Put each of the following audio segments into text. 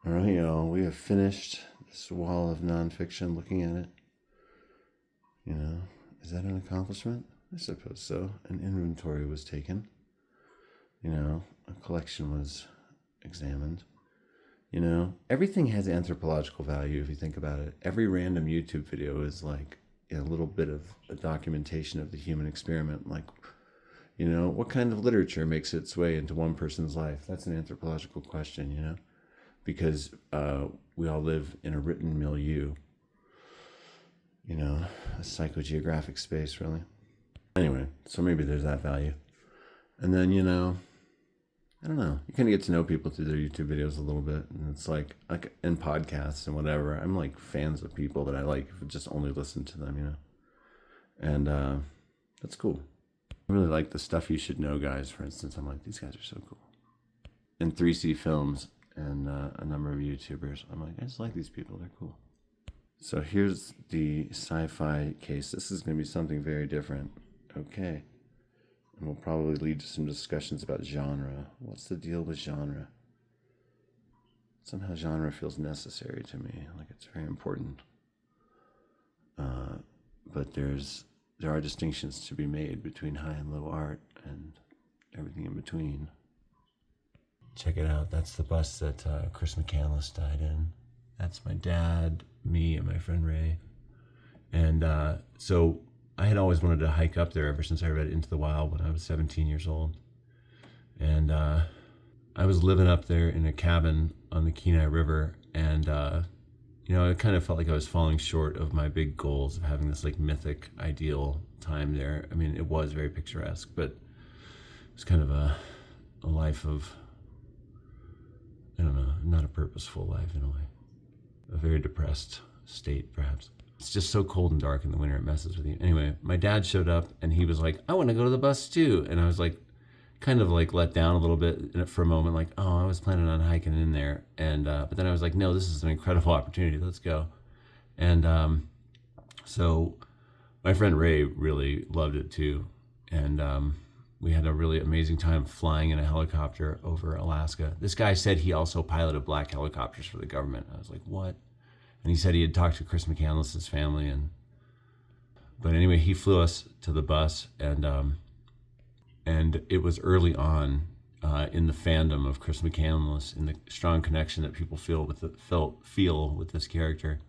All right, y'all. We have finished this wall of nonfiction. Looking at it, is that an accomplishment? I suppose so. An inventory was taken. A collection was examined. Everything has anthropological value if you think about it. Every random YouTube video is like a little bit of a documentation of the human experiment. Like, what kind of literature makes its way into one person's life? That's an anthropological question, because we all live in a written milieu, a psychogeographic space, really. Anyway, so maybe there's that value. And then, I don't know. You kind of get to know people through their YouTube videos a little bit. And it's like in podcasts and whatever, I'm like fans of people that I like just only listen to them, And that's cool. I really like the Stuff You Should Know guys, for instance. I'm like, these guys are so cool. And 3C Films and a number of YouTubers. I'm like, I just like these people. They're cool. So here's the Sci-Fi case. This is going to be something very different. Okay. And will probably lead to some discussions about genre. What's the deal with genre? Somehow genre feels necessary to me, like it's very important. But there are distinctions to be made between high and low art and everything in between. Check it out. That's the bus that Chris McCandless died in. That's my dad, me, and my friend Ray. And so I had always wanted to hike up there ever since I read Into the Wild when I was 17 years old. And I was living up there in a cabin on the Kenai River. And, I kind of felt like I was falling short of my big goals of having this like mythic, ideal time there. I mean, it was very picturesque, but it was kind of a life of, I don't know, not a purposeful life in a way. A very depressed state, perhaps. It's just so cold and dark in the winter, it messes with you. Anyway, my dad showed up and he was like, I want to go to the bus too. And I was like, kind of like let down a little bit for a moment, like, oh, I was planning on hiking in there. And, but then I was like, no, this is an incredible opportunity. Let's go. And so my friend Ray really loved it too. And we had a really amazing time flying in a helicopter over Alaska. This guy said he also piloted black helicopters for the government. I was like, what? And he said he had talked to Chris McCandless' family. But anyway, he flew us to the bus, and it was early on in the fandom of Chris McCandless, in the strong connection that people feel with this character,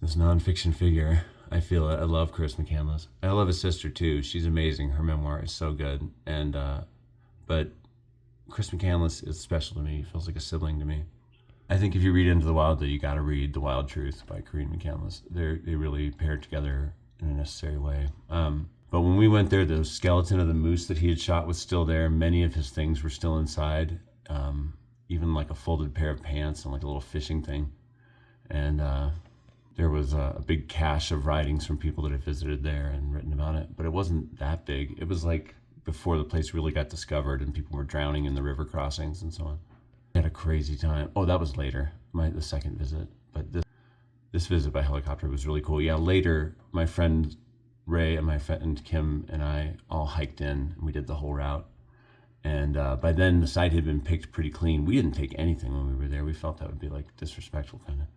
this nonfiction figure. I feel it. I love Chris McCandless. I love his sister too. She's amazing. Her memoir is so good. And but Chris McCandless is special to me. He feels like a sibling to me. I think if you read Into the Wild, though, you got to read The Wild Truth by Corinne McCandless. They really paired together in a necessary way. But when we went there, the skeleton of the moose that he had shot was still there. Many of his things were still inside, even like a folded pair of pants and like a little fishing thing. And there was a big cache of writings from people that had visited there and written about it. But it wasn't that big. It was like before the place really got discovered and people were drowning in the river crossings and so on. I had a crazy time. Oh, that was later, the second visit. But this visit by helicopter was really cool. Yeah, later, my friend Ray and my friend Kim and I all hiked in, and we did the whole route. And by then, the site had been picked pretty clean. We didn't take anything when we were there. We felt that would be like disrespectful, kind of.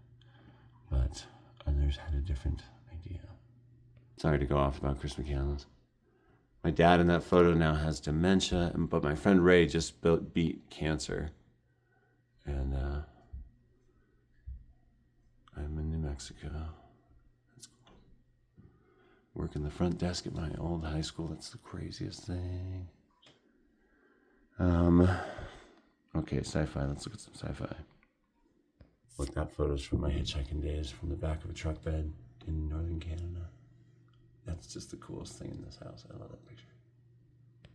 But others had a different idea. Sorry to go off about Chris McCandless. My dad in that photo now has dementia, but my friend Ray just beat cancer. And I'm in New Mexico. That's cool. Working the front desk at my old high school. That's the craziest thing. Okay, sci-fi. Let's look at some sci-fi. Look, that photo's from my hitchhiking days from the back of a truck bed in northern Canada. That's just the coolest thing in this house. I love that picture.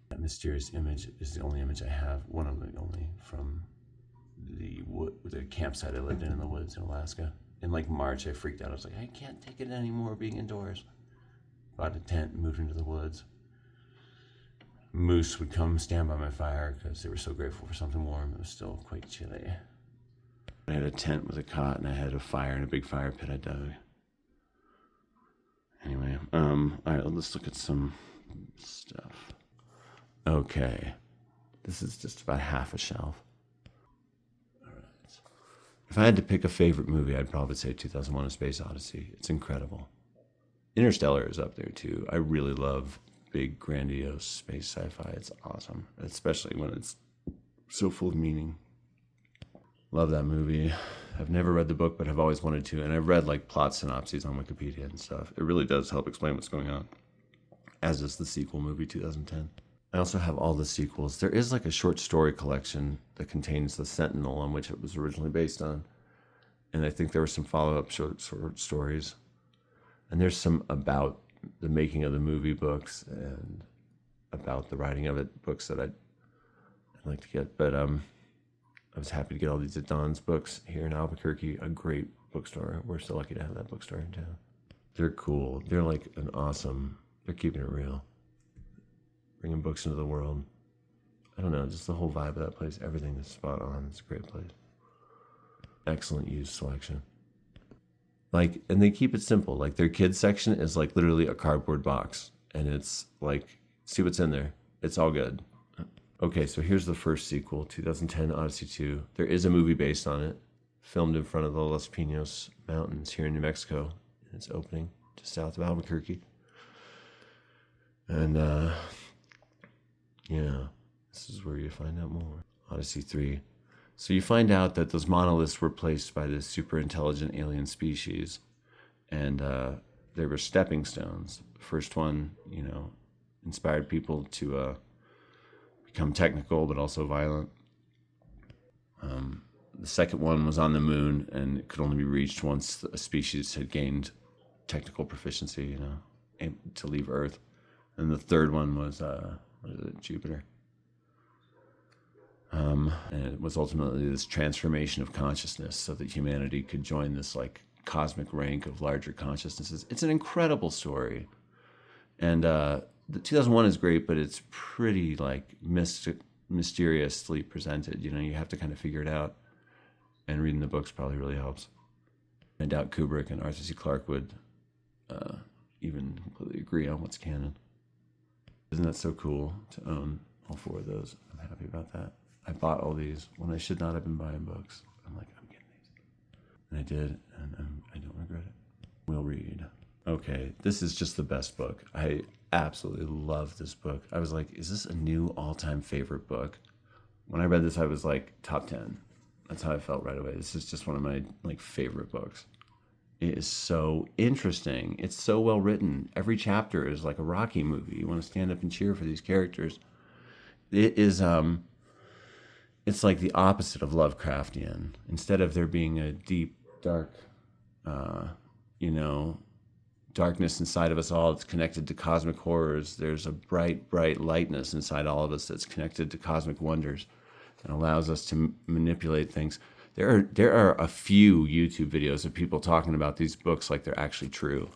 That mysterious image is the only image I have, one of the only, from the campsite I lived in the woods in Alaska. In like March, I freaked out. I was like, I can't take it anymore being indoors. Bought a tent, moved into the woods. Moose would come stand by my fire because they were so grateful for something warm. It was still quite chilly. I had a tent with a cot and I had a fire in a big fire pit I dug. Anyway, all right, let's look at some stuff. Okay, this is just about half a shelf. If I had to pick a favorite movie, I'd probably say 2001: A Space Odyssey. It's incredible. Interstellar is up there too. I really love big, grandiose space sci-fi. It's awesome, especially when it's so full of meaning. Love that movie. I've never read the book, but I've always wanted to. And I've read like plot synopses on Wikipedia and stuff. It really does help explain what's going on, as is the sequel movie, 2010. I also have all the sequels. There is like a short story collection that contains the Sentinel, on which it was originally based on. And I think there were some follow-up short stories. And there's some about the making of the movie books and about the writing of it, books that I'd like to get. But I was happy to get all these at Don's books here in Albuquerque, a great bookstore. We're so lucky to have that bookstore in town. They're cool. They're like they're keeping it real. Bringing books into the world. I don't know, just the whole vibe of that place. Everything is spot on. It's a great place. Excellent used selection. Like, and they keep it simple. Like, their kids section is like literally a cardboard box. And it's like, see what's in there. It's all good. Okay, so here's the first sequel, 2010 Odyssey 2. There is a movie based on it, filmed in front of the Los Pinos Mountains here in New Mexico. It's opening just south of Albuquerque. And, yeah, this is where you find out more. Odyssey 3. So you find out that those monoliths were placed by this super intelligent alien species, and they were stepping stones. The first one, inspired people to become technical but also violent. The second one was on the moon, and it could only be reached once a species had gained technical proficiency, to leave Earth. And the third one was Jupiter. And it was ultimately this transformation of consciousness so that humanity could join this like cosmic rank of larger consciousnesses. It's an incredible story. And the 2001 is great, but it's pretty like mysteriously presented. You have to kind of figure it out. And reading the books probably really helps. I doubt Kubrick and Arthur C. Clarke would even completely agree on what's canon. Isn't that so cool to own all four of those? I'm happy about that. I bought all these when I should not have been buying books. I'm like, I'm getting these. And I did, and I don't regret it. We'll read. Okay, this is just the best book. I absolutely love this book. I was like, is this a new all-time favorite book? When I read this, I was like, top 10. That's how I felt right away. This is just one of my like favorite books. It is so interesting. It's so well written. Every chapter is like a Rocky movie. You want to stand up and cheer for these characters. It is, it's like the opposite of Lovecraftian. Instead of there being a deep, dark, darkness inside of us all that's connected to cosmic horrors, there's a bright, bright lightness inside all of us that's connected to cosmic wonders and allows us to manipulate things. There are a few YouTube videos of people talking about these books like they're actually true.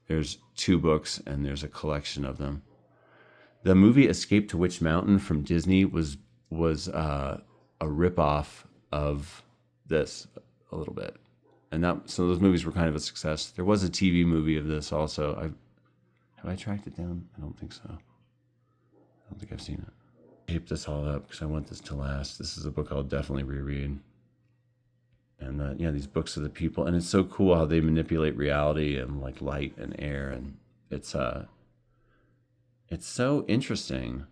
There's 2 books, and there's a collection of them. The movie Escape to Witch Mountain from Disney was a ripoff of this a little bit, and so those movies were kind of a success. There was a TV movie of this also. Have I tracked it down? I don't think so. I don't think I've seen it. I taped this all up because I want this to last. This is a book I'll definitely reread. And these books of the people, and it's so cool how they manipulate reality and like light and air, and it's so interesting.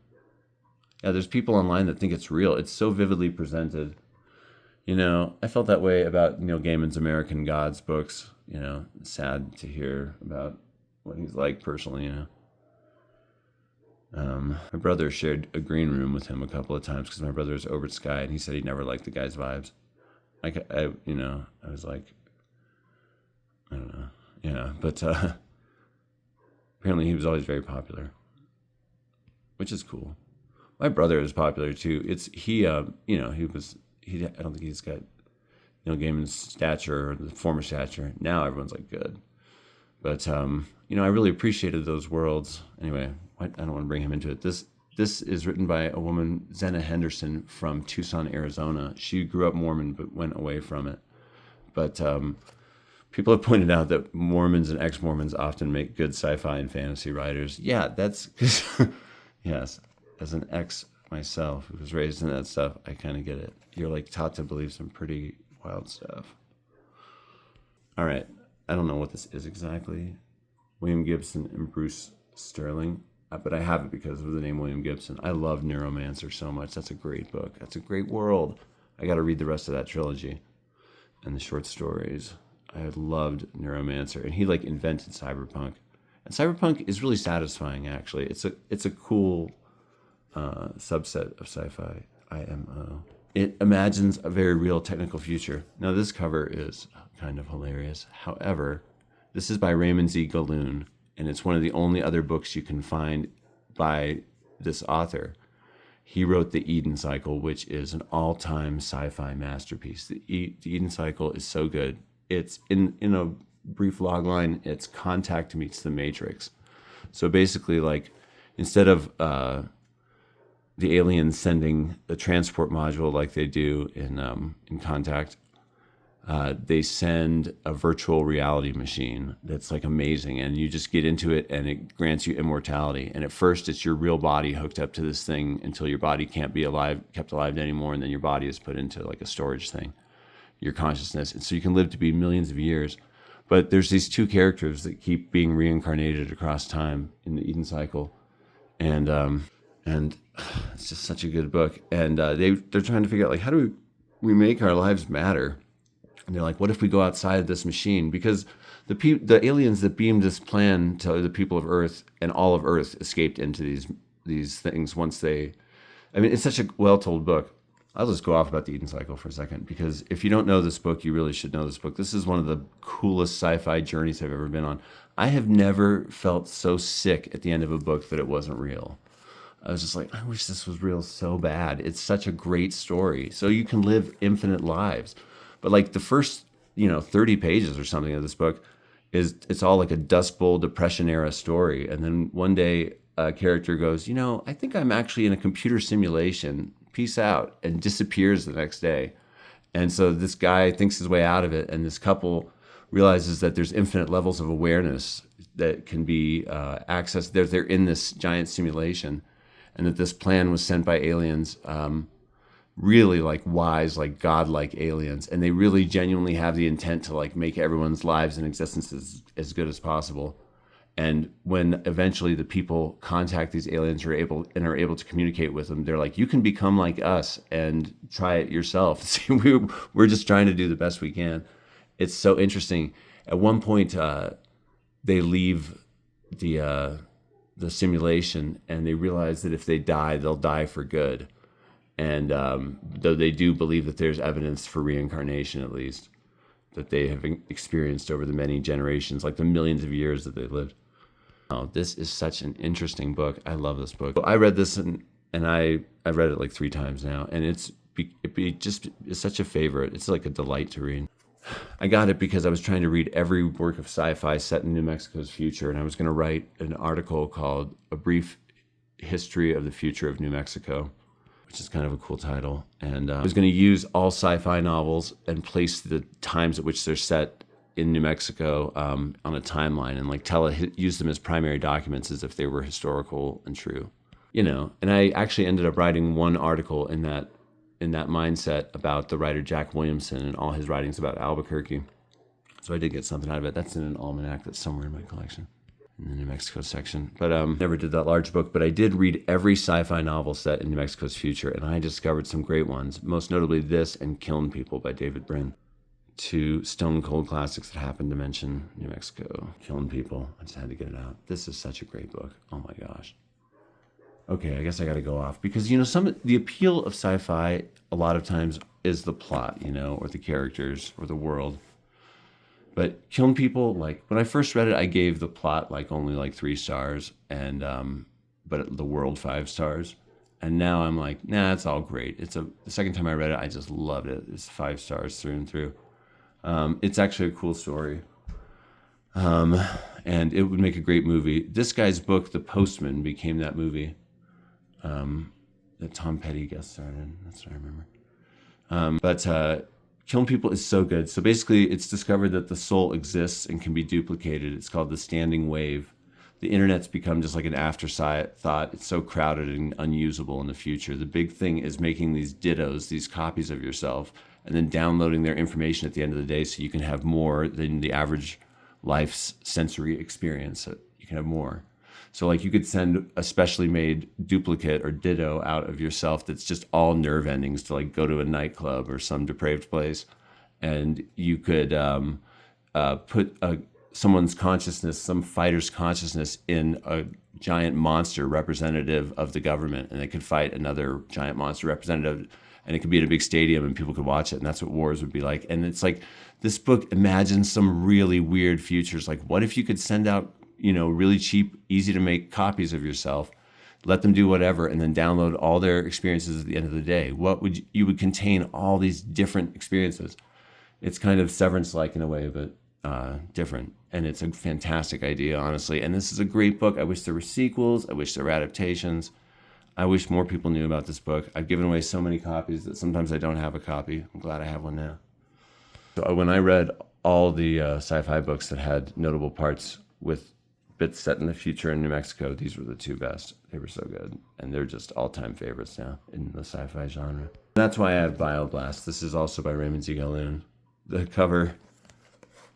Yeah, there's people online that think it's real. It's so vividly presented. I felt that way about Neil Gaiman's American Gods books. Sad to hear about what he's like personally. My brother shared a green room with him a couple of times because my brother is over at Sky, and he said he never liked the guy's vibes. I was like, I don't know. Yeah, but apparently he was always very popular, which is cool. My brother is popular too. I don't think he's got Neil Gaiman's stature or the former stature. Now everyone's like good. But, I really appreciated those worlds. Anyway, I don't want to bring him into it. This is written by a woman, Zena Henderson, from Tucson, Arizona. She grew up Mormon but went away from it. But people have pointed out that Mormons and ex-Mormons often make good sci-fi and fantasy writers. Yeah, that's because, yes, as an ex myself who was raised in that stuff, I kind of get it. You're like taught to believe some pretty wild stuff. All right. I don't know what this is exactly. William Gibson and Bruce Sterling. But I have it because of the name William Gibson. I love Neuromancer so much. That's a great book. That's a great world. I got to read the rest of that trilogy and the short stories. I loved Neuromancer, and he like invented cyberpunk. And cyberpunk is really satisfying, actually. It's a cool subset of sci-fi, IMO. It imagines a very real technical future. Now, this cover is kind of hilarious. However, this is by Raymond Z. Galoon, and it's one of the only other books you can find by this author. He wrote The Eden Cycle, which is an all-time sci-fi masterpiece. The Eden Cycle is so good. It's in a brief logline, it's Contact meets the Matrix. So basically, like, instead of the aliens sending the transport module like they do in Contact, they send a virtual reality machine that's like amazing, and you just get into it and it grants you immortality. And at first it's your real body hooked up to this thing until your body can't be kept alive anymore, and then your body is put into like a storage thing, your consciousness. And so you can live to be millions of years. But there's these two characters that keep being reincarnated across time in the Eden Cycle. And it's just such a good book. And they're trying to figure out, like, how do we make our lives matter? And they're like, what if we go outside of this machine? Because the aliens that beamed this plan to the people of Earth, and all of Earth escaped into these things once they... I mean, it's such a well-told book. I'll just go off about the Eden Cycle for a second, because if you don't know this book, you really should know this book. This is one of the coolest sci-fi journeys I've ever been on. I have never felt so sick at the end of a book that it wasn't real. I was just like, I wish this was real so bad. It's such a great story. So you can live infinite lives. But like the first, 30 pages or something of this book it's all like a Dust Bowl Depression era story. And then one day a character goes, I think I'm actually in a computer simulation. Peace out, and disappears the next day. And so this guy thinks his way out of it, and this couple realizes that there's infinite levels of awareness that can be accessed. They're in this giant simulation, and that this plan was sent by aliens, really like wise, like godlike aliens, and they really genuinely have the intent to like make everyone's lives and existence as good as possible. And when eventually the people contact these aliens are able to communicate with them, they're like, you can become like us and try it yourself. See, we're just trying to do the best we can. It's so interesting. At one point, they leave the simulation, and they realize that if they die, they'll die for good. And though they do believe that there's evidence for reincarnation, at least, that they have experienced over the many generations, like the millions of years that they lived. Oh, this is such an interesting book. I love this book. I read this and I read it like 3 times now, and it's such a favorite. It's like a delight to read. I got it because I was trying to read every work of sci-fi set in New Mexico's future, and I was going to write an article called A Brief History of the Future of New Mexico, which is kind of a cool title. And I was going to use all sci-fi novels and place the times at which they're set in New Mexico on a timeline, and like use them as primary documents as if they were historical and true, And I actually ended up writing one article in that mindset about the writer Jack Williamson and all his writings about Albuquerque. So I did get something out of it. That's in an almanac that's somewhere in my collection, in the New Mexico section. But never did that large book, but I did read every sci-fi novel set in New Mexico's future, and I discovered some great ones, most notably this and Killing People by David Brin. 2 stone cold classics that happened to mention New Mexico. Killing People. I just had to get it out. This is such a great book. Oh my gosh. Okay, I guess I got to go off because the appeal of sci-fi a lot of times is the plot, or the characters or the world. But Killing People, like when I first read it, I gave the plot like only like 3 stars, and but the world 5 stars. And now I'm like, nah, it's all great. The second time I read it, I just loved it. It's 5 stars through and through. It's actually a cool story. And it would make a great movie. This guy's book, The Postman, became that movie that Tom Petty guest starred in. That's what I remember. But Killing People is so good. So basically, it's discovered that the soul exists and can be duplicated. It's called the standing wave. The internet's become just like an afterthought. It's so crowded and unusable in the future. The big thing is making these dittos, these copies of yourself, and then downloading their information at the end of the day so you can have more than the average life's sensory experience. So you can have more. So like you could send a specially made duplicate or ditto out of yourself that's just all nerve endings to like go to a nightclub or some depraved place. And you could put someone's consciousness, some fighter's consciousness in a giant monster representative of the government, and they could fight another giant monster representative, and it could be at a big stadium and people could watch it, and that's what wars would be like. And it's like this book imagines some really weird futures. Like what if you could send out, really cheap, easy to make copies of yourself, let them do whatever, and then download all their experiences at the end of the day? What would you would contain all these different experiences. It's kind of Severance-like in a way, but different. And it's a fantastic idea, honestly. And this is a great book. I wish there were sequels. I wish there were adaptations. I wish more people knew about this book. I've given away so many copies that sometimes I don't have a copy. I'm glad I have one now. So when I read all the sci-fi books that had notable parts with bits set in the future in New Mexico, these were the two best. They were so good. And they're just all-time favorites now in the sci-fi genre. That's why I have Bioblast. This is also by Raymond Z. Galloon. The cover,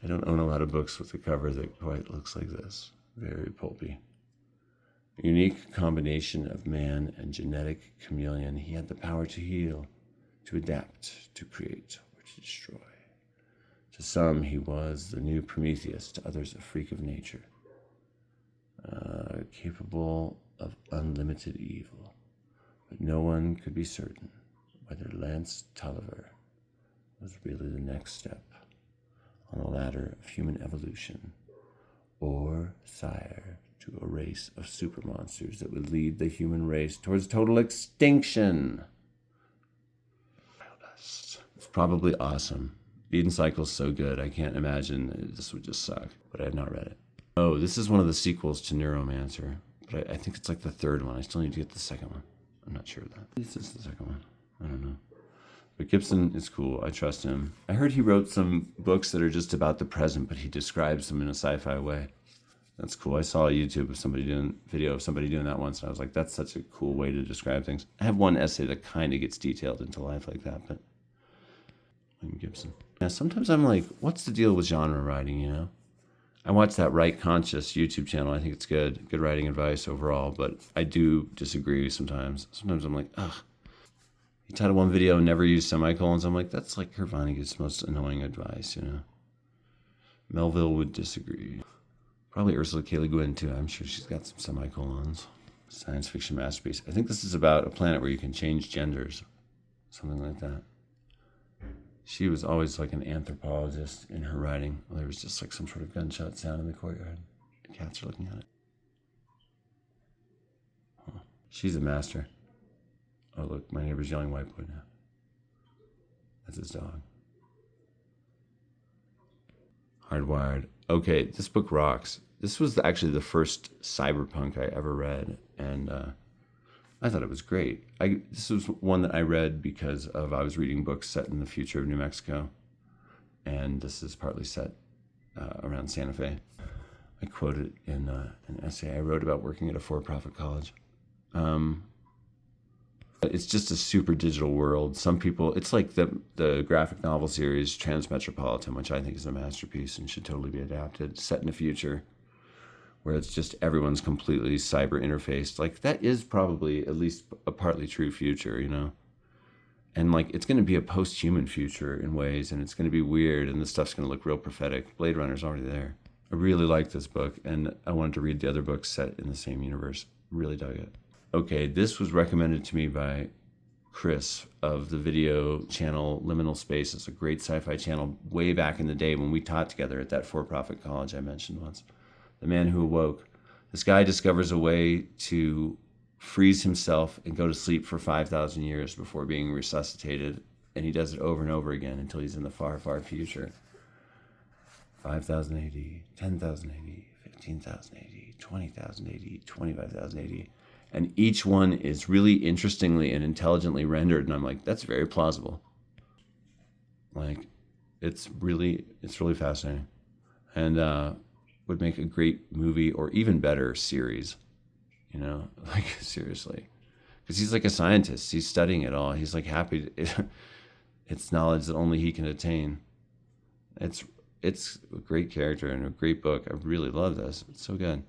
I don't own a lot of books with a cover that quite looks like this. Very pulpy. A unique combination of man and genetic chameleon. He had the power to heal, to adapt, to create, or to destroy. To some, he was the new Prometheus. To others, a freak of nature. Capable of unlimited evil. But no one could be certain whether Lance Tulliver was really the next step on the ladder of human evolution, or sire to a race of super monsters that would lead the human race towards total extinction. It's probably awesome. Eden Cycle's so good, I can't imagine this would just suck, but I have not read it. Oh, this is one of the sequels to Neuromancer, but I think it's like the third one. I still need to get the second one. I'm not sure of that. This is the second one. I don't know. But Gibson is cool. I trust him. I heard he wrote some books that are just about the present, but he describes them in a sci-fi way. That's cool. I saw a YouTube of video of somebody doing that once, and I was like, that's such a cool way to describe things. I have one essay that kind of gets detailed into life like that, but William Gibson. Yeah, sometimes I'm like, what's the deal with genre writing, I watch that Right Conscious YouTube channel. I think it's good writing advice overall, but I do disagree sometimes. Sometimes I'm like, ugh. He titled one video, never use semicolons. I'm like, that's like Kurt Vonnegut's most annoying advice, Melville would disagree. Probably Ursula K. Le Guin, too. I'm sure she's got some semicolons. Science fiction masterpiece. I think this is about a planet where you can change genders. Something like that. She was always like an anthropologist in her writing. There was just like some sort of gunshot sound in the courtyard. The cats are looking at it. Huh. She's a master. Oh, look, my neighbor's yelling white boy now. That's his dog. Hardwired. Okay, this book rocks. This was actually the first cyberpunk I ever read, and I thought it was great. This was one that I read because I was reading books set in the future of New Mexico, and this is partly set around Santa Fe. I quoted in an essay I wrote about working at a for-profit college. It's just a super digital world. Some people, it's like the graphic novel series Transmetropolitan, which I think is a masterpiece and should totally be adapted, set in the future, where it's just everyone's completely cyber interfaced. Like that is probably at least a partly true future, And like it's going to be a post-human future in ways, and it's going to be weird, and this stuff's going to look real prophetic. Blade Runner's already there. I really liked this book, and I wanted to read the other books set in the same universe. Really dug it. Okay, this was recommended to me by Chris of the video channel Liminal Space. It's a great sci-fi channel way back in the day when we taught together at that for-profit college I mentioned once. The Man Who Awoke. This guy discovers a way to freeze himself and go to sleep for 5,000 years before being resuscitated, and he does it over and over again until he's in the far, far future. 5,000 AD, 10,000 AD, 15,000 AD, 20,000 AD, 25,000 AD. And each one is really interestingly and intelligently rendered. And I'm like, that's very plausible. Like, it's really fascinating. And would make a great movie or even better series. Like, seriously. Because he's like a scientist. He's studying it all. He's like happy. It's knowledge that only he can attain. It's a great character and a great book. I really love this. It's so good.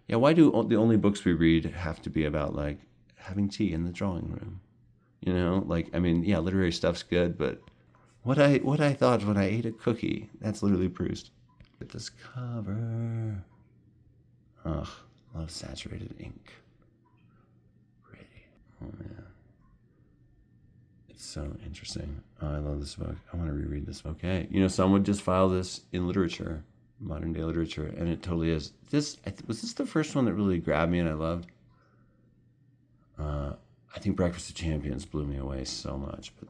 Yeah, why do the only books we read have to be about like having tea in the drawing room? You know, like, I mean, yeah, literary stuff's good, but what I thought when I ate a cookie, that's literally Proust. Look at this cover. Ugh, a lot of saturated ink. Pretty. Oh man. It's so interesting. Oh, I love this book. I want to reread this. Okay. You know, some would just file this in literature, modern day literature, and it totally is. Was this the first one that really grabbed me and I loved? I think Breakfast of Champions blew me away so much, but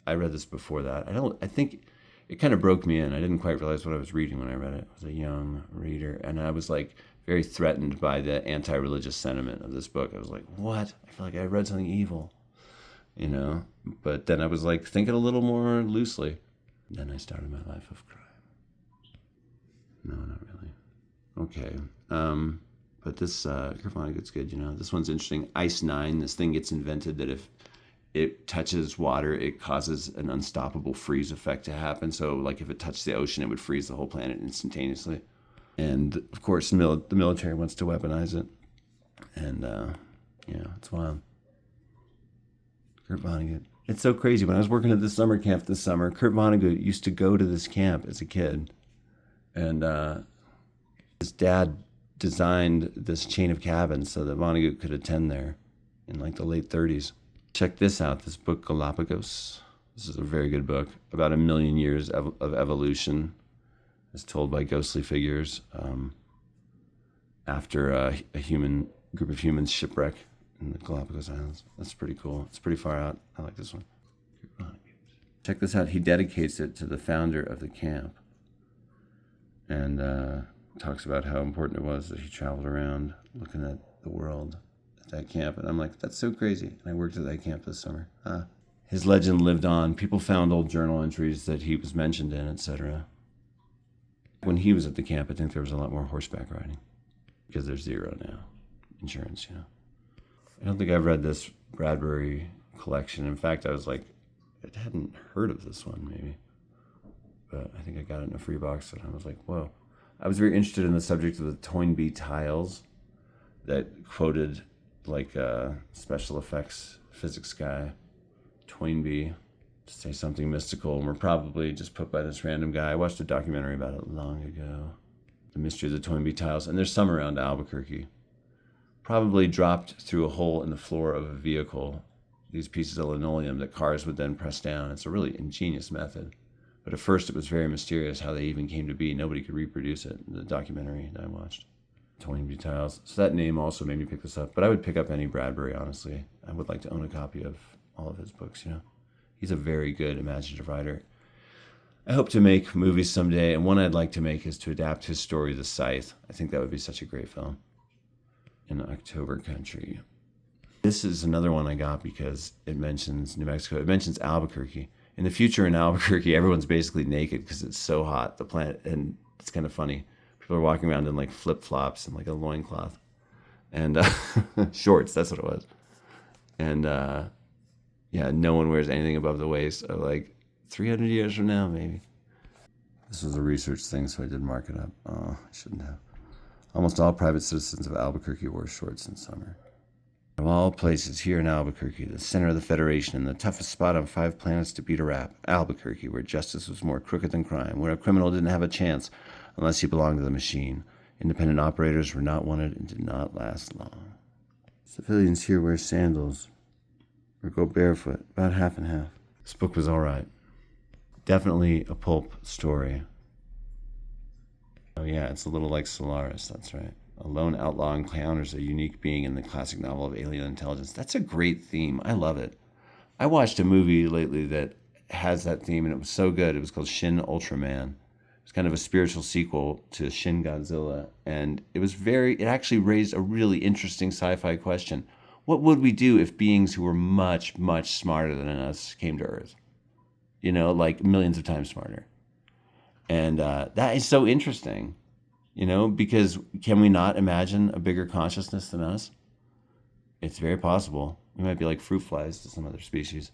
I read this before that. I think it kind of broke me in. I didn't quite realize what I was reading when I read it. I was a young reader, and I was like very threatened by the anti-religious sentiment of this book. I was like, what? I feel like I read something evil, you know? But then I was like thinking a little more loosely. Then I started my life of crime. No, not really. Okay. But this Kurt Vonnegut's good, you know. This one's interesting. Ice 9, this thing gets invented that if it touches water, it causes an unstoppable freeze effect to happen. So, like, if it touched the ocean, it would freeze the whole planet instantaneously. And, of course, the military wants to weaponize it. And, yeah, it's wild. Kurt Vonnegut. It's so crazy. When I was working at this summer camp this summer, Kurt Vonnegut used to go to this camp as a kid. And his dad designed this chain of cabins so that Vonnegut could attend there in like the late 30s. Check this out, this book, Galapagos. This is a very good book about 1 million years of evolution as told by ghostly figures after a group of humans shipwreck in the Galapagos Islands. That's pretty cool. It's pretty far out. I like this one. Check this out. He dedicates it to the founder of the camp and talks about how important it was that he traveled around looking at the world at that camp. And I'm like, that's so crazy. And I worked at that camp this summer. His legend lived on. People found old journal entries that he was mentioned in, etc. When he was at the camp, I think there was a lot more horseback riding because there's zero now. Insurance, you know. I don't think I've read this Bradbury collection. In fact, I was like, I hadn't heard of this one maybe. But I think I got it in a free box and I was like, whoa. I was very interested in the subject of the Toynbee tiles that quoted like special effects physics guy, Toynbee, to say something mystical, and were probably just put by this random guy. I watched a documentary about it long ago, The Mystery of the Toynbee Tiles, and there's some around Albuquerque. Probably dropped through a hole in the floor of a vehicle, these pieces of linoleum that cars would then press down. It's a really ingenious method. But at first it was very mysterious how they even came to be. Nobody could reproduce it in the documentary that I watched. Toynbee Tiles. So that name also made me pick this up. But I would pick up any Bradbury, honestly. I would like to own a copy of all of his books, you know. He's a very good imaginative writer. I hope to make movies someday, and one I'd like to make is to adapt his story, The Scythe. I think that would be such a great film. In October Country. This is another one I got because it mentions New Mexico. It mentions Albuquerque. In the future in Albuquerque, everyone's basically naked because it's so hot, the planet, and it's kind of funny. People are walking around in like flip-flops and like a loincloth. And shorts, that's what it was. And yeah, no one wears anything above the waist. So like 300 years from now, maybe. This was a research thing, so I did mark it up. Oh, I shouldn't have. Almost all private citizens of Albuquerque wore shorts in summer. Of all places, here in Albuquerque, the center of the Federation and the toughest spot on 5 planets to beat a rap, Albuquerque, where justice was more crooked than crime, where a criminal didn't have a chance unless he belonged to the machine. Independent operators were not wanted and did not last long. Civilians here wear sandals or go barefoot, about half and half. This book was all right. Definitely a pulp story. Oh yeah, it's a little like Solaris, that's right. A lone outlaw encounters a unique being in the classic novel of alien intelligence. That's a great theme. I love it. I watched a movie lately that has that theme, and it was so good. It was called Shin Ultraman. It's kind of a spiritual sequel to Shin Godzilla, and it actually raised a really interesting sci-fi question. What would we do if beings who were much, much smarter than us came to Earth? You know, like millions of times smarter. And that is so interesting. You know, because can we not imagine a bigger consciousness than us? It's very possible. We might be like fruit flies to some other species.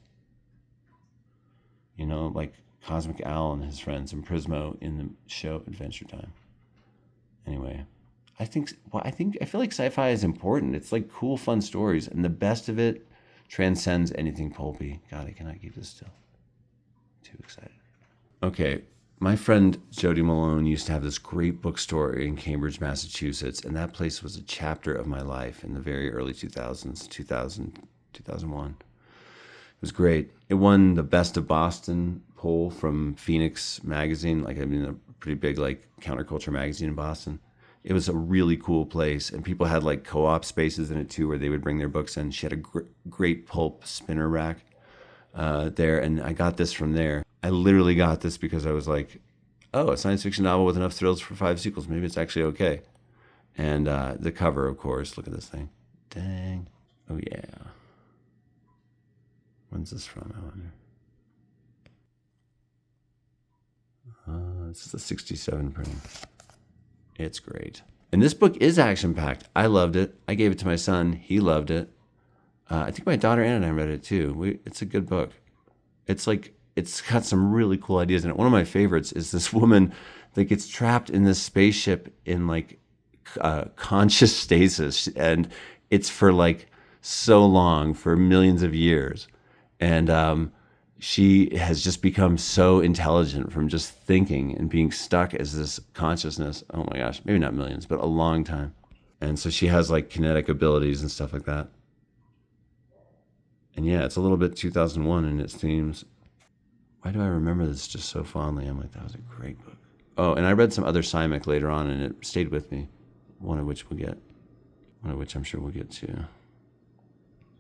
you know, like Cosmic Owl and his friends and Prismo in the show Adventure Time. Anyway, I feel like sci-fi is important. It's like cool, fun stories, and the best of it transcends anything pulpy. God, I cannot keep this still. Too excited. Okay, my friend Jody Malone used to have this great bookstore in Cambridge, Massachusetts, and that place was a chapter of my life in the very early 2000s, 2000, 2001. It was great. It won the Best of Boston poll from Phoenix magazine, a pretty big like counterculture magazine in Boston. It was a really cool place, and people had like co-op spaces in it too, where they would bring their books in. She had a great pulp spinner rack there, and I got this from there. I literally got this because I was like, oh, a science fiction novel with enough thrills for 5 sequels. Maybe it's actually okay. And the cover, of course. Look at this thing. Dang. Oh, yeah. When's this from, I wonder? This is a 67 printing. It's great. And this book is action-packed. I loved it. I gave it to my son. He loved it. I think my daughter Anna and I read it, too. It's a good book. It's got some really cool ideas in it. One of my favorites is this woman that gets trapped in this spaceship in like conscious stasis, and it's for like so long, for millions of years, and she has just become so intelligent from just thinking and being stuck as this consciousness. Oh my gosh, maybe not millions, but a long time. And so she has like kinetic abilities and stuff like that. And yeah, it's a little bit 2001 in its themes. Why do I remember this just so fondly? I'm like, that was a great book. Oh, and I read some other Simic later on, and it stayed with me. One of which I'm sure we'll get to.